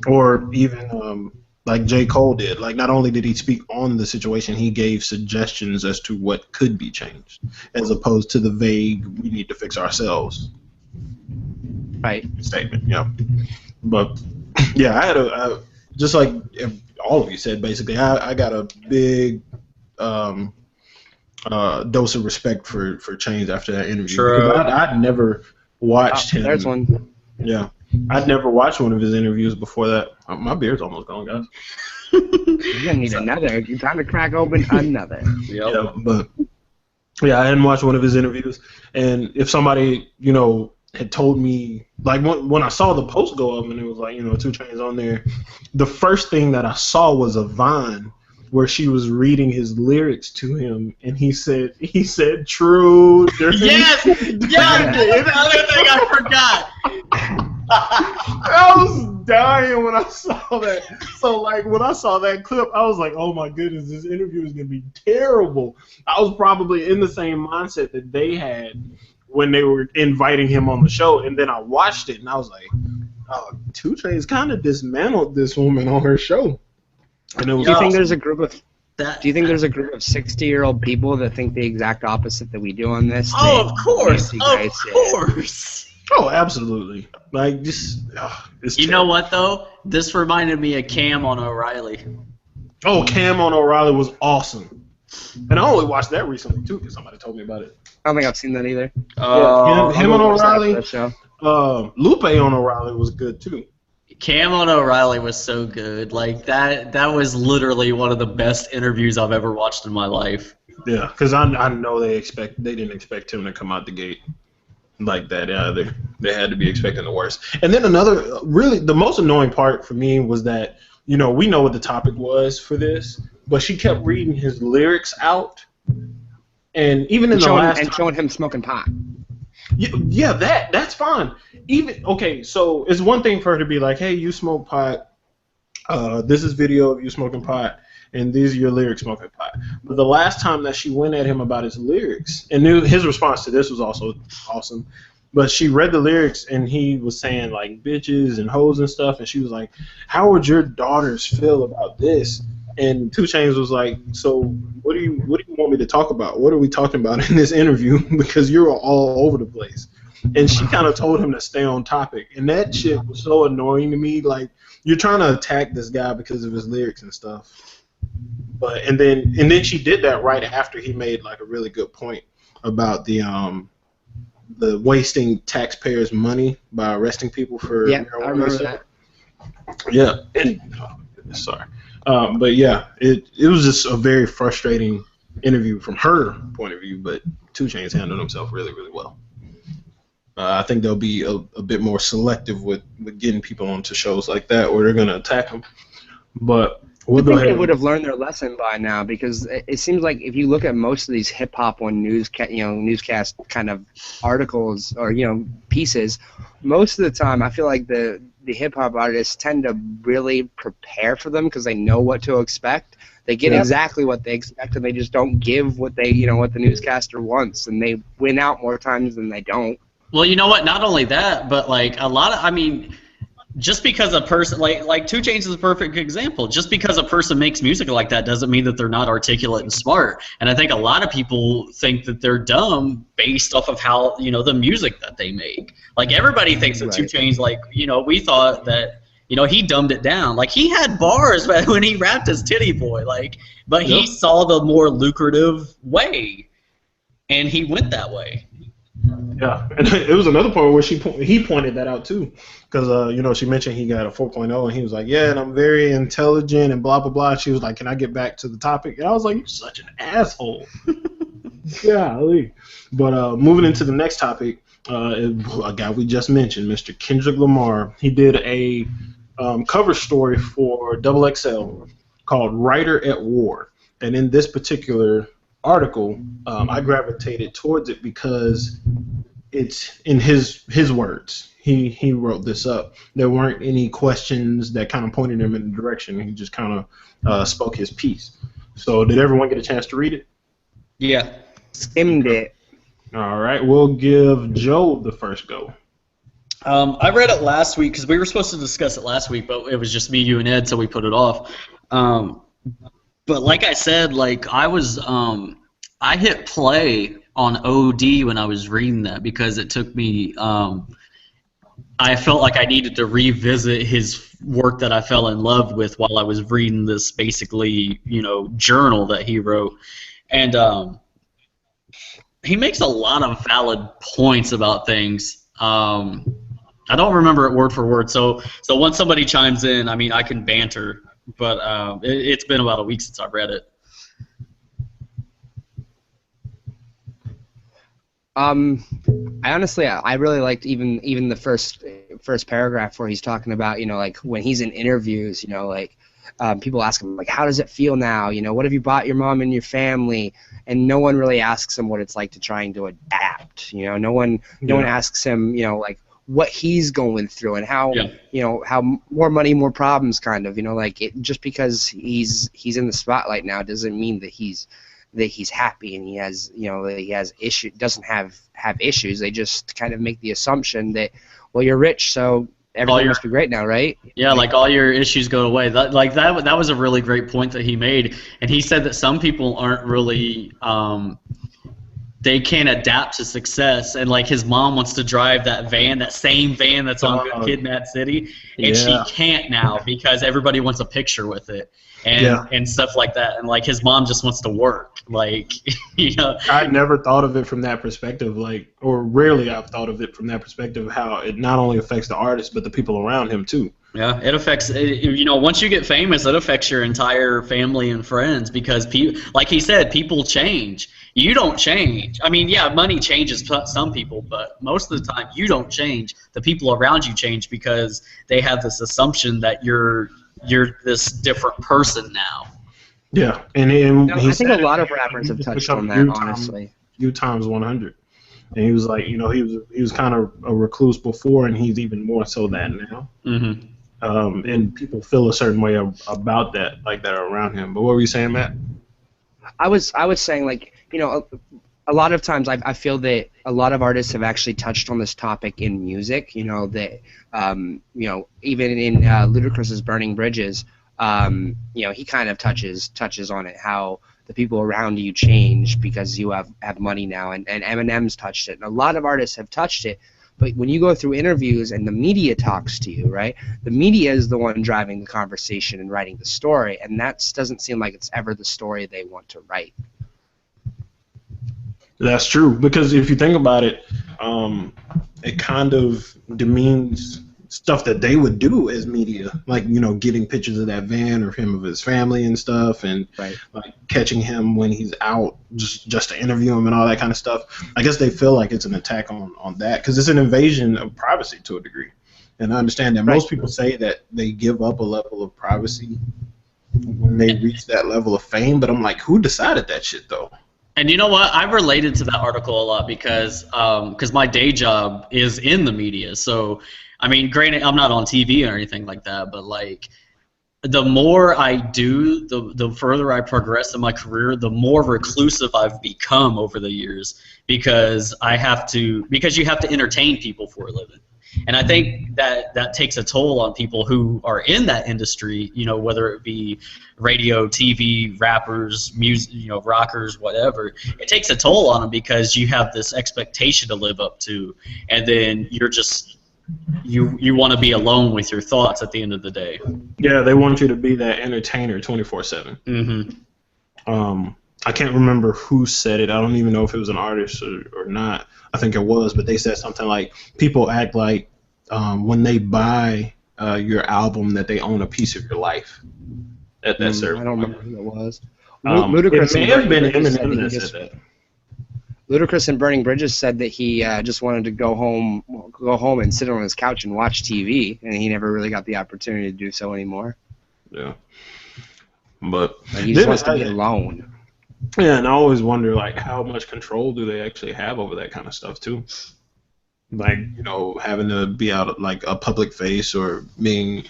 Or even like J. Cole did. Like, not only did he speak on the situation, he gave suggestions as to what could be changed, as opposed to the vague, we need to fix ourselves statement. Yeah. But, yeah, I had just like all of you said, basically, I got a big dose of respect for Chainz after that interview.
True.
I'd never watched him.
There's one.
Yeah. I'd never watched one of his interviews before that. My beer's almost gone, guys.
You're gonna need another. It's time to crack open another.
Yep.
Yeah, but I hadn't watched one of his interviews, and if somebody had told me, like, when I saw the post go up and it was like 2 Chainz on there, the first thing that I saw was a Vine where she was reading his lyrics to him, and he said true.
Yes, the other thing I forgot.
I was dying when I saw that. So, like, when I saw that clip, I was like, oh my goodness, this interview is going to be terrible. I was probably in the same mindset that they had when they were inviting him on the show, and then I watched it, and I was like, oh, 2 Chainz kind of dismantled this woman on her show. And it was
Do you think there's a group of 60-year-old people that think the exact opposite that we do on this?
Oh, of course.
Oh, absolutely. Like, just, it's
You know what, though? This reminded me of Cam on O'Reilly.
Oh, Cam on O'Reilly was awesome. And I only watched that recently, too, because somebody told me about it.
I don't think I've seen that either.
Him on O'Reilly. Lupe on O'Reilly was good, too.
Cam on O'Reilly was so good. Like, that was literally one of the best interviews I've ever watched in my life.
Yeah, because I know they didn't expect him to come out the gate like that either. They had to be expecting the worst. And then another, really, the most annoying part for me was that, we know what the topic was for this, but she kept reading his lyrics out. And even in the last time,
showing him smoking pot.
Yeah, that's fine. So it's one thing for her to be like, hey, you smoke pot. This is video of you smoking pot, and these are your lyrics smoking pot. But the last time that she went at him about his lyrics, and his response to this was also awesome, but she read the lyrics, and he was saying, like, bitches and hoes and stuff, and she was like, how would your daughters feel about this? And 2 Chainz was like, so what do you want me to talk about? What are we talking about in this interview? Because you're all over the place. And she kind of told him to stay on topic. And that shit was so annoying to me. Like, you're trying to attack this guy because of his lyrics and stuff. But and then she did that right after he made, like, a really good point about the wasting taxpayers' money by arresting people for marijuana.
I remember that.
Yeah. And, oh, goodness, sorry. But yeah, it was just a very frustrating interview from her point of view, but 2 Chainz handled himself really, really well. I think they'll be a bit more selective with getting people onto shows like that where they're going to attack them. But We'll
I
go
think
ahead.
they would have learned their lesson by now, because it seems like if you look at most of these hip hop on newscast kind of articles or pieces, most of the time I feel like the hip hop artists tend to really prepare for them because they know what to expect. They get exactly what they expect, and they just don't give what what the newscaster wants, and they win out more times than they don't.
Well, you know what? Not only that, but like a lot of, I mean, just because a person like 2 Chainz is a perfect example. Just because a person makes music like that doesn't mean that they're not articulate and smart. And I think a lot of people think that they're dumb based off of how the music that they make. Like everybody thinks that 2 Chainz, like we thought that he dumbed it down. Like he had bars when he rapped as Titty Boy, like, but he saw the more lucrative way, and he went that way.
Yeah, and it was another part where he pointed that out too, because she mentioned he got a 4.0, and he was like, yeah, and I'm very intelligent and blah blah blah. She was like, can I get back to the topic? And I was like, you're such an asshole. Golly. But moving into the next topic, a guy we just mentioned, Mr. Kendrick Lamar, he did a cover story for XXL called "Writer at War," and in this particular article, I gravitated towards it because it's in his words. He wrote this up. There weren't any questions that kind of pointed him in the direction. He just kind of spoke his piece. So did everyone get a chance to read it?
Yeah.
Skimmed it.
All right, we'll give Joe the first go.
I read it last week because we were supposed to discuss it last week, but it was just me, you, and Ed, so we put it off. But like I said, like I hit play on OD when I was reading that because it took me. I felt like I needed to revisit his work that I fell in love with while I was reading this basically, journal that he wrote, and he makes a lot of valid points about things. I don't remember it word for word, so once somebody chimes in, I mean, I can banter. But it's been about a week since I read it.
I really liked even the first paragraph where he's talking about like when he's in interviews, people ask him like, how does it feel now? What have you bought your mom and your family? And no one really asks him what it's like to trying to adapt. No one asks him like what he's going through and how how more money, more problems, kind of just because he's in the spotlight now doesn't mean that he's happy and he has issues, doesn't have issues. They just kind of make the assumption that, well, you're rich, so everything must be great now, right?
Yeah, like all your issues go away. That was a really great point that he made, and he said that some people aren't really they can't adapt to success, and like his mom wants to drive that same van that's on Good Kid, Mad City, and she can't now because everybody wants a picture with it. And stuff like that, and like his mom just wants to work, like
I never thought of it from that perspective, or rarely I've thought of it from that perspective, how it not only affects the artist but the people around him too.
Yeah, it affects. Once you get famous, it affects your entire family and friends because like he said, people change. You don't change. I mean, yeah, money changes some people, but most of the time you don't change. The people around you change because they have this assumption that you're this different person now.
Yeah, and
I think a lot of rappers have touched on that, honestly.
You times 100, and he was like, he was kind of a recluse before, and he's even more so that now.
Mm-hmm.
And people feel a certain way about that, like that around him. But what were you saying, Matt?
I was saying, like, a lot of times I feel that a lot of artists have actually touched on this topic in music. That even in Ludacris's Burning Bridges, he kind of touches on it, how the people around you change because you have money now, and Eminem's touched it, and a lot of artists have touched it. But when you go through interviews and the media talks to you, right, the media is the one driving the conversation and writing the story, and that doesn't seem like it's ever the story they want to write.
That's true, because if you think about it, it kind of demeans stuff that they would do as media, like getting pictures of that van or him of his family and stuff, and like catching him when he's out just to interview him and all that kind of stuff. I guess they feel like it's an attack on that because it's an invasion of privacy to a degree. And I understand that most people say that they give up a level of privacy when they reach that level of fame. But I'm like, who decided that shit though?
And you know what? I related to that article a lot because my day job is in the media. So, I mean, granted, I'm not on TV or anything like that, but like, the more I do, the further I progress in my career, the more reclusive I've become over the years because you have to entertain people for a living. And I think that takes a toll on people who are in that industry, you know, whether it be radio, TV, rappers, music, you know, rockers, whatever. It takes a toll on them because you have this expectation to live up to, and then you're just you want to be alone with your thoughts at the end of the day.
Yeah, they want you to be that entertainer 24/7.
Mm-hmm.
I can't remember who said it. I don't even know if it was an artist or not. I think it was, but they said something like people act like when they buy your album that they own a piece of your life. At that certain
I don't remember who it was.
It may have been Eminem that said that.
Ludacris and Burning Bridges said that he just wanted to go home and sit on his couch and watch TV, and he never really got the opportunity to do so anymore.
Yeah, but
like, he just wants to be alone.
Yeah, and I always wonder, like, how much control do they actually have over that kind of stuff, too? Like, you know, having to be out, like, a public face or being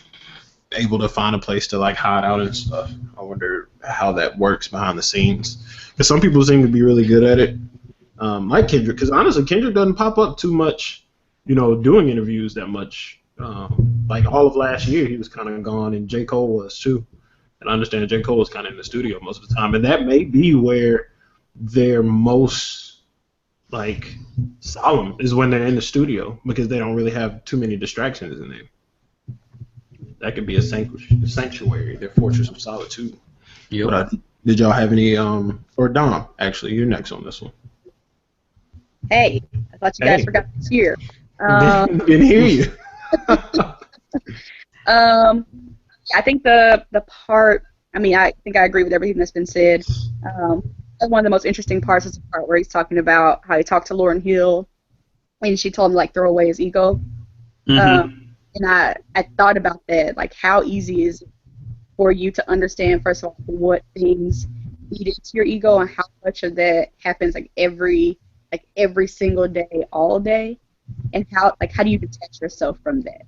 able to find a place to, like, hide out and stuff. I wonder how that works behind the scenes. Because some people seem to be really good at it, like Kendrick. Because, honestly, Kendrick doesn't pop up too much, you know, doing interviews that much. Like, all of last year, he was kind of gone, and J. Cole was, too. And I understand J. Cole is kind of in the studio most of the time, and that may be where they're most like solemn is when they're in the studio because they don't really have too many distractions in there. That could be a sanctuary, their fortress of solitude.
Yep.
But did y'all have any? Or Dom, actually, you're next on this one.
Hey, I thought you guys forgot this year.
Didn't hear you.
I think the part, I mean, I think I agree with everything that's been said. One of the most interesting parts is the part where he's talking about how he talked to Lauryn Hill, and she told him, like, throw away his ego.
Mm-hmm.
And I thought about that, like, how easy is it for you to understand, first of all, what things eat into your ego and how much of that happens, like, every single day, all day, and how do you detach yourself from that?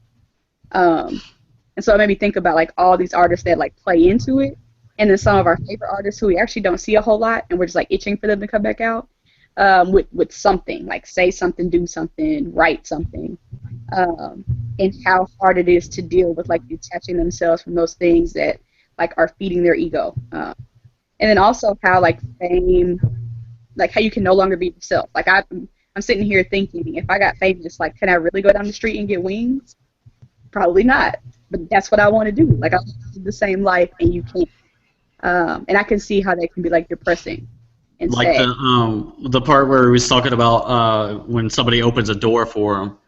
And so it made me think about, like, all these artists that, like, play into it, and then some of our favorite artists who we actually don't see a whole lot, and we're just, like, itching for them to come back out with something, like, say something, do something, write something, and how hard it is to deal with, like, detaching themselves from those things that, like, are feeding their ego. And then also how, like, fame, like, how you can no longer be yourself. Like, I'm sitting here thinking, if I got famous, like, can I really go down the street and get wings? Probably not. But that's what I want to do. Like, I want to live the same life, and you can't. And I can see how that can be, like, depressing and
like
sad.
The part where he was talking about when somebody opens a door for him.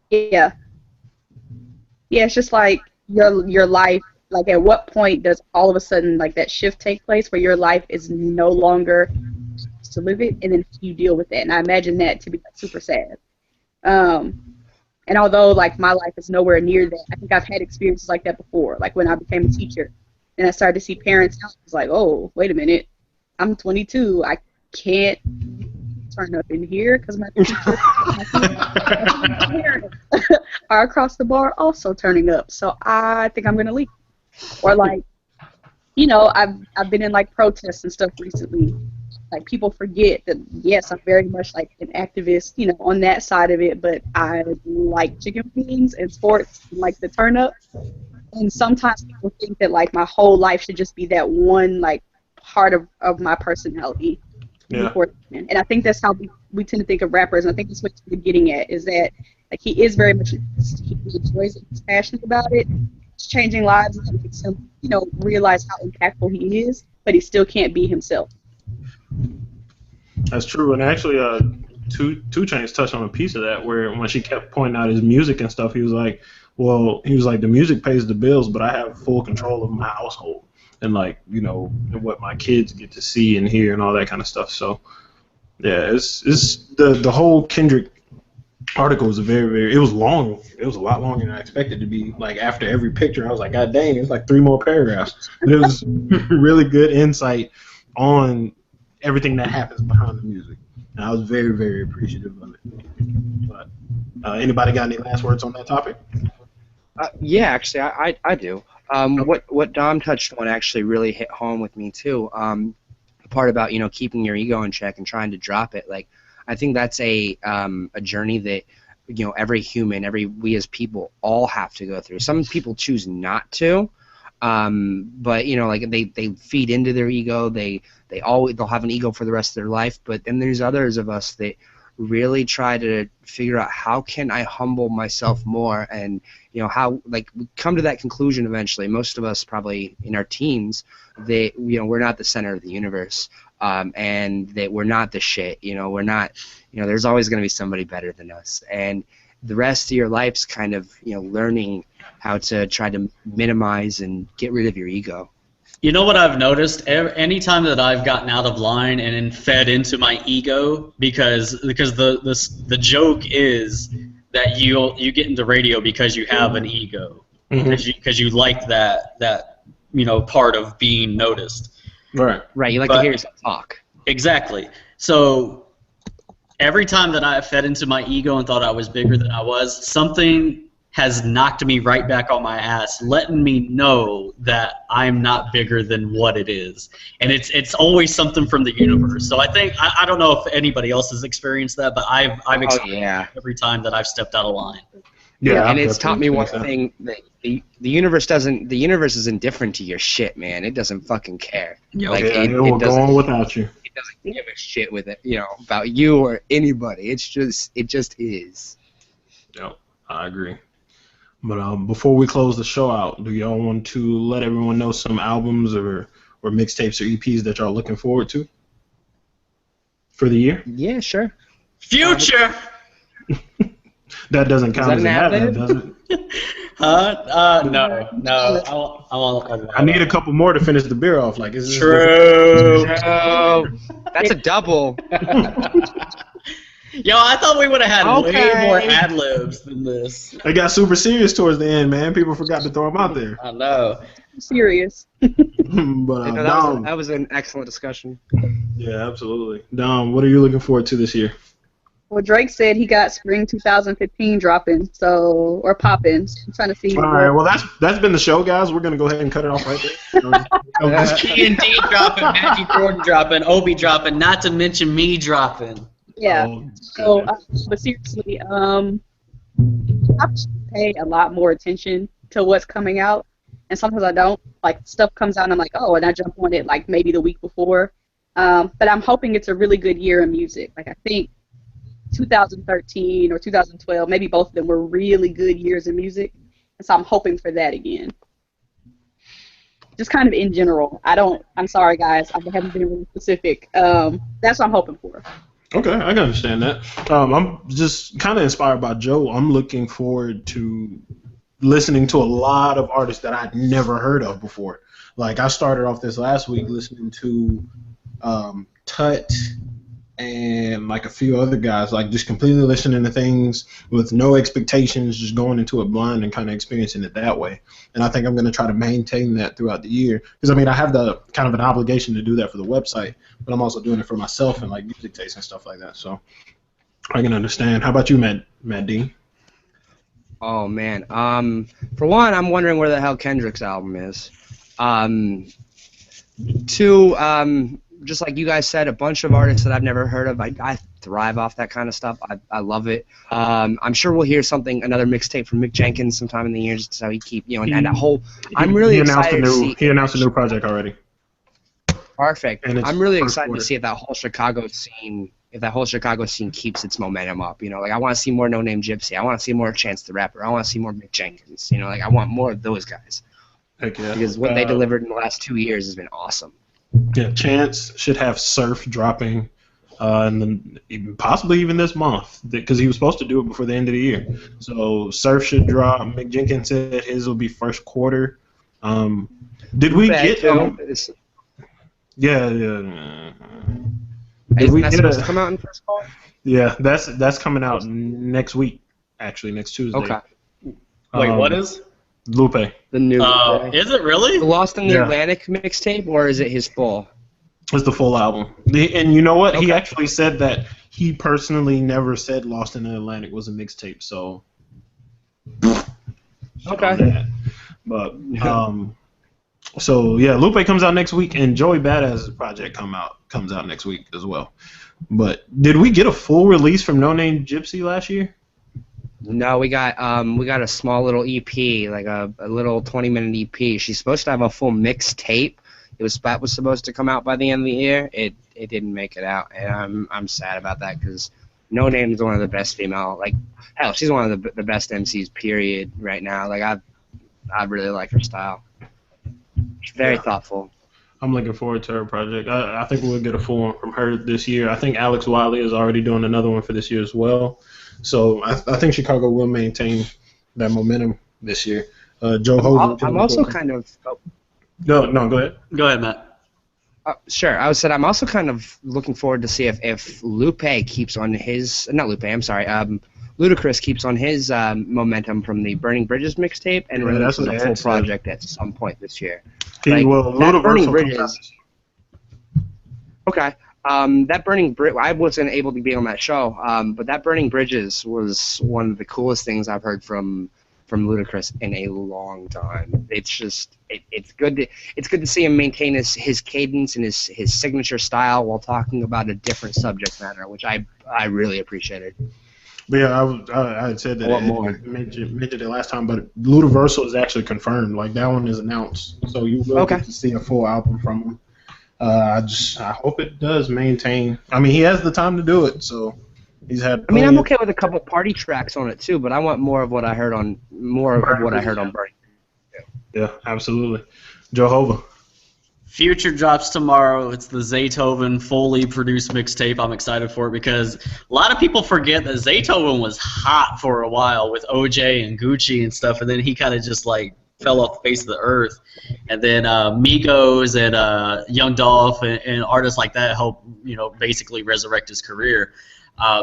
Yeah. Yeah, it's just like your life. Like, at what point does all of a sudden, like, that shift take place where your life is no longer to live it, and then you deal with that? And I imagine that to be, like, super sad. And although, like, my life is nowhere near that, I think I've had experiences like that before. Like, when I became a teacher and I started to see parents, I was like, oh, wait a minute. I'm 22. I can't turn up in here because my teacher are across the bar also turning up. So I think I'm going to leave. Or, like, you know, I've been in, like, protests and stuff recently. Like, people forget that, yes, I'm very much, like, an activist, you know, on that side of it, but I like chicken wings and sports and, like, the turn up. And sometimes people think that, like, my whole life should just be that one, like, part of my personality.
Yeah.
And I think that's how we tend to think of rappers, and I think that's what you're getting at, is that, like, he is very much, he enjoys it, he's passionate about it, it's changing lives, and it makes him, you know, realize how impactful he is, but he still can't be himself.
That's true, and actually, Two Chainz touched on a piece of that where when she kept pointing out his music and stuff, he was like, the music pays the bills, but I have full control of my household and, like, you know, what my kids get to see and hear and all that kind of stuff. So, yeah, it's the whole Kendrick article was it was long. It was a lot longer than I expected to be. Like after every picture, I was like, God dang, it's like 3 more paragraphs. But it was really good insight on everything that happens behind the music. And I was very, very appreciative of it. But anybody got any last words on that topic?
Yeah, actually, I do. What Dom touched on actually really hit home with me too. The part about keeping your ego in check and trying to drop it. Like, I think that's a journey that every human, we as people all have to go through. Some people choose not to, but like they feed into their ego. They'll have an ego for the rest of their life. But then there's others of us that really try to figure out how can I humble myself more, and how we come to that conclusion eventually. Most of us probably in our teens, we're not the center of the universe, and that we're not the shit. We're not. There's always going to be somebody better than us, and the rest of your life's kind of learning how to try to minimize and get rid of your ego.
You know what I've noticed? Anytime that I've gotten out of line and then fed into my ego, because the joke is that you get into radio because you have an ego, because you like that part of being noticed.
Right.
You like to hear yourself talk.
Exactly. So every time that I fed into my ego and thought I was bigger than I was, something has knocked me right back on my ass, letting me know that I'm not bigger than what it is. And it's always something from the universe. So I think, I don't know if anybody else has experienced that, but I've experienced it every time that I've stepped out of line.
Yeah, and it's taught me one thing, that the universe is indifferent to your shit, man. It doesn't fucking care.
It will go on without you.
It doesn't give a shit with it, about you or anybody. It just is.
Yep, I agree. But before we close the show out, do y'all want to let everyone know some albums or mixtapes or EPs that y'all looking forward to for the year?
Yeah, sure.
Future!
That doesn't count as an ad-lib, does it?
No.
I need a couple more to finish the beer off. Like, is this
True.
That's a double.
Yo, I thought we would have had way more ad-libs than this.
They got super serious towards the end, man. People forgot to throw them out there.
I know.
Serious.
But Dom,
that was an excellent discussion.
Yeah, absolutely. Dom, what are you looking forward to this year?
Well, Drake said he got spring 2015 dropping, or popping. I'm trying to see.
All right, well that's been the show, guys. We're gonna go ahead and cut it off right there.
P&D dropping, Matthew Gordon dropping, Obi dropping, not to mention me dropping.
Yeah. But seriously, I pay a lot more attention to what's coming out, and sometimes I don't. Like, stuff comes out and I'm like, oh, and I jump on it like maybe the week before. But I'm hoping it's a really good year in music. Like, I think 2013 or 2012, maybe both of them were really good years in music, and so I'm hoping for that again. Just kind of in general. I'm sorry, guys. I haven't been really specific. That's what I'm hoping for.
Okay, I can understand that. I'm just kind of inspired by Joe. I'm looking forward to listening to a lot of artists that I'd never heard of before. Like, I started off this last week listening to Tut and like a few other guys, like just completely listening to things with no expectations, just going into it blind and kind of experiencing it that way. And I think I'm going to try to maintain that throughout the year, because I mean, I have the kind of an obligation to do that for the website, but I'm also doing it for myself and like music taste and stuff like that. So I can understand. How about you, Matt D?
Oh man, for one, I'm wondering where the hell Kendrick's album is. Two, just like you guys said, a bunch of artists that I've never heard of. I thrive off that kind of stuff. I love it. I'm sure we'll hear another mixtape from Mick Jenkins sometime in the year, just so he keep, and that whole. I'm really excited to see.
He announced a new project already.
Perfect. I'm really excited to see if that whole Chicago scene keeps its momentum up. Like, I want to see more No Name Gypsy. I want to see more Chance the Rapper. I want to see more Mick Jenkins. Like, I want more of those guys.
Heck yeah.
Because what they delivered in the last 2 years has been awesome.
Yeah, Chance should have Surf dropping, and then possibly even this month, because he was supposed to do it before the end of the year. So Surf should drop. Mick Jenkins said his will be first quarter. Did we get? Yeah.
Isn't that supposed to come out in first call?
Yeah, that's coming out next week. Actually, next Tuesday.
Okay.
Wait, what is?
Lupe.
The new.
Is it really?
The Lost in the
Yeah.
Atlantic mixtape, or is it his full?
It's the full album. And you know what? He
Okay.
actually said that he personally never said Lost in the Atlantic was a mixtape. So.
Okay.
But so yeah, Lupe comes out next week, and Joey Badass's project comes out next week as well. But did we get a full release from No Name Gypsy last year?
No, we got a small little EP, like a little 20-minute EP. She's supposed to have a full mixtape. That was supposed to come out by the end of the year. It didn't make it out, and I'm sad about that because No Name is one of the best female. Like hell, she's one of the best MCs. Period. Right now, like I really like her style. She's very thoughtful.
I'm looking forward to her project. I think we'll get a full one from her this year. I think Alex Wiley is already doing another one for this year as well. So I think Chicago will maintain that momentum this year. Joe Hogan.
I'm also kind of.
No, go ahead.
Go ahead, Matt.
Sure. I'm also kind of looking forward to see if Lupe keeps on his. Not Lupe. I'm sorry. Ludacris keeps on his momentum from the Burning Bridges mixtape and releases a full project at some point this year. That Burning Bridges. Okay. That Burning Bridge, I wasn't able to be on that show, but that Burning Bridges was one of the coolest things I've heard from Ludacris in a long time. It's just it's good to see him maintain his cadence and his signature style while talking about a different subject matter, which I really appreciated.
But yeah, I had said that I mentioned it last time, but Ludaversal is actually confirmed. Like that one is announced, so you will get to see a full album from him. I hope it does maintain. I mean, he has the time to do it, so he's had.
I mean, I'm okay with a couple party tracks on it too, but I want more of what I heard on Burning.
Yeah, absolutely. Jehovah.
Future drops tomorrow. It's the Zaytoven fully produced mixtape. I'm excited for it because a lot of people forget that Zaytoven was hot for a while with OJ and Gucci and stuff, and then he kind of just like fell off the face of the earth. And then Migos and Young Dolph and artists like that help, basically resurrect his career.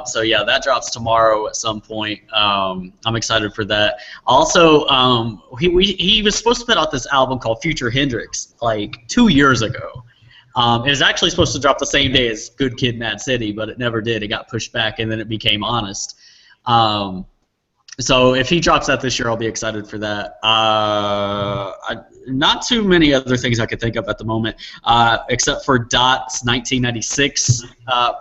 So yeah, that drops tomorrow at some point. I'm excited for that. Also, he was supposed to put out this album called Future Hendrix like 2 years ago. It was actually supposed to drop the same day as Good Kid, Mad City, but it never did. It got pushed back, and then it became Honest. So if he drops that this year, I'll be excited for that. Not too many other things I could think of at the moment, except for Dot's 1996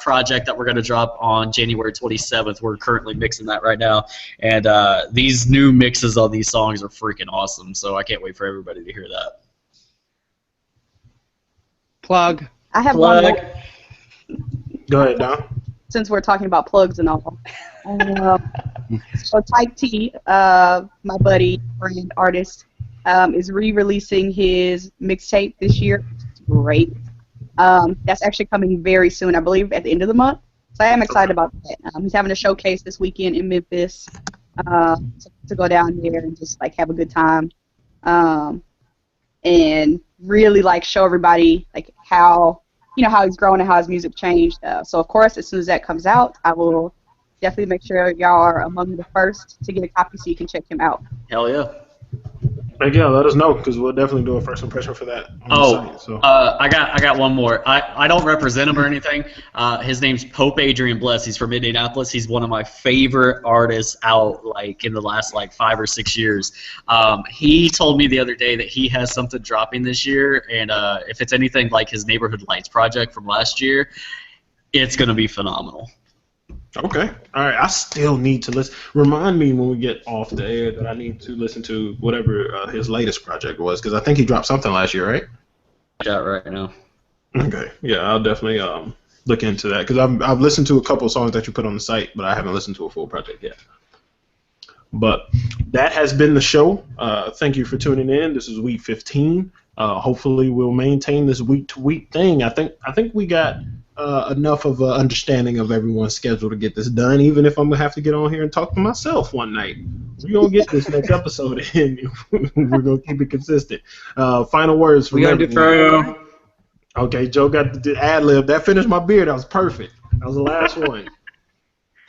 project that we're going to drop on January 27th. We're currently mixing that right now, and these new mixes of these songs are freaking awesome, so I can't wait for everybody to hear that.
Plug.
I have one more,
Go ahead, Don.
since we're talking about plugs and all. So Type T, my buddy, friend, artist, is re-releasing his mixtape this year. It's great. That's actually coming very soon, I believe, at the end of the month. So I am excited about that. He's having a showcase this weekend in Memphis to go down there and just like have a good time, and really like show everybody like how he's grown and how his music changed. So of course, as soon as that comes out, I will definitely make sure y'all are among the first to get a copy so you can check him out.
Hell yeah.
Like, yeah, let us know because we'll definitely do a first impression for that on the site. So.
I got one more. I don't represent him or anything. His name's Pope Adrian Bless. He's from Indianapolis. He's one of my favorite artists out like in the last like 5 or 6 years. He told me the other day that he has something dropping this year, and if it's anything like his Neighborhood Lights project from last year, it's gonna be phenomenal.
Okay. All right. I still need to listen. Remind me when we get off the air that I need to listen to whatever his latest project was, because I think he dropped something last year, right?
Yeah, right now.
Okay. Yeah, I'll definitely look into that because I've listened to a couple of songs that you put on the site, but I haven't listened to a full project yet. But that has been the show. Thank you for tuning in. This is week 15. Hopefully, we'll maintain this week-to-week thing. I think we got enough of an understanding of everyone's schedule to get this done, even if I'm going to have to get on here and talk to myself one night. We're going to get this next episode in. We're going to keep it consistent. Final words from everyone. Okay, Joe got the ad lib. That finished my beer. That was perfect. That was the last one.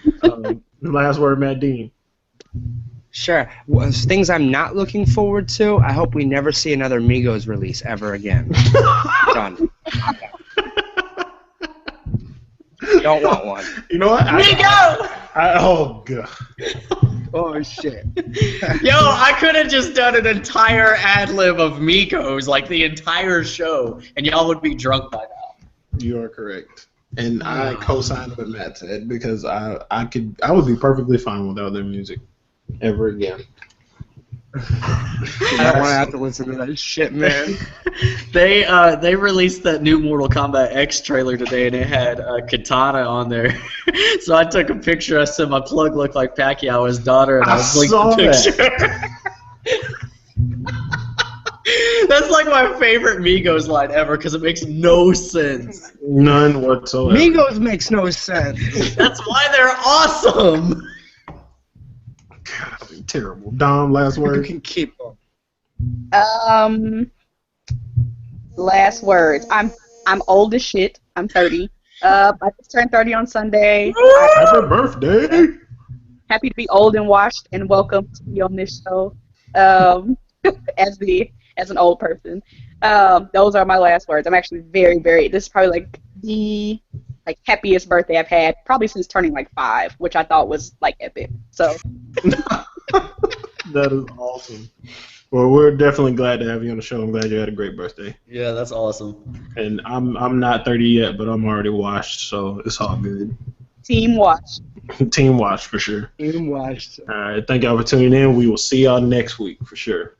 The last word, Matt Dean.
Sure. Well, things I'm not looking forward to. I hope we never see another Migos release ever again. Done. Don't want one.
You know what? Oh god.
Oh shit.
Yo, I could have just done an entire ad lib of Migos, like the entire show, and y'all would be drunk by now.
You are correct. And I co-signed what Matt said because I would be perfectly fine without their music ever again.
I don't want to have to listen to that shit, man.
They released that new Mortal Kombat X trailer today, and it had Katana on there. So I took a picture. I said my plug looked like Pacquiao's daughter, and I linked the picture. That's like my favorite Migos line ever because it makes no sense.
None whatsoever.
Migos makes no sense.
That's why they're awesome.
God, that'd be terrible. Dom, last
You
word.
can keep them.
Last words. I'm old as shit. I'm 30. I just turned 30 on Sunday.
Happy birthday.
Happy to be old and washed, and welcome to be on this show. As an old person. Those are my last words. I'm actually very, very. This is probably like the happiest birthday I've had probably since turning 5, which I thought was epic. So.
That is awesome. Well, we're definitely glad to have you on the show. I'm glad you had a great birthday.
Yeah, that's awesome.
And I'm not 30 yet, but I'm already washed, so it's all good.
Team watch.
Team watch for sure.
Team watched.
All right, thank y'all for tuning in. We will see y'all next week for sure.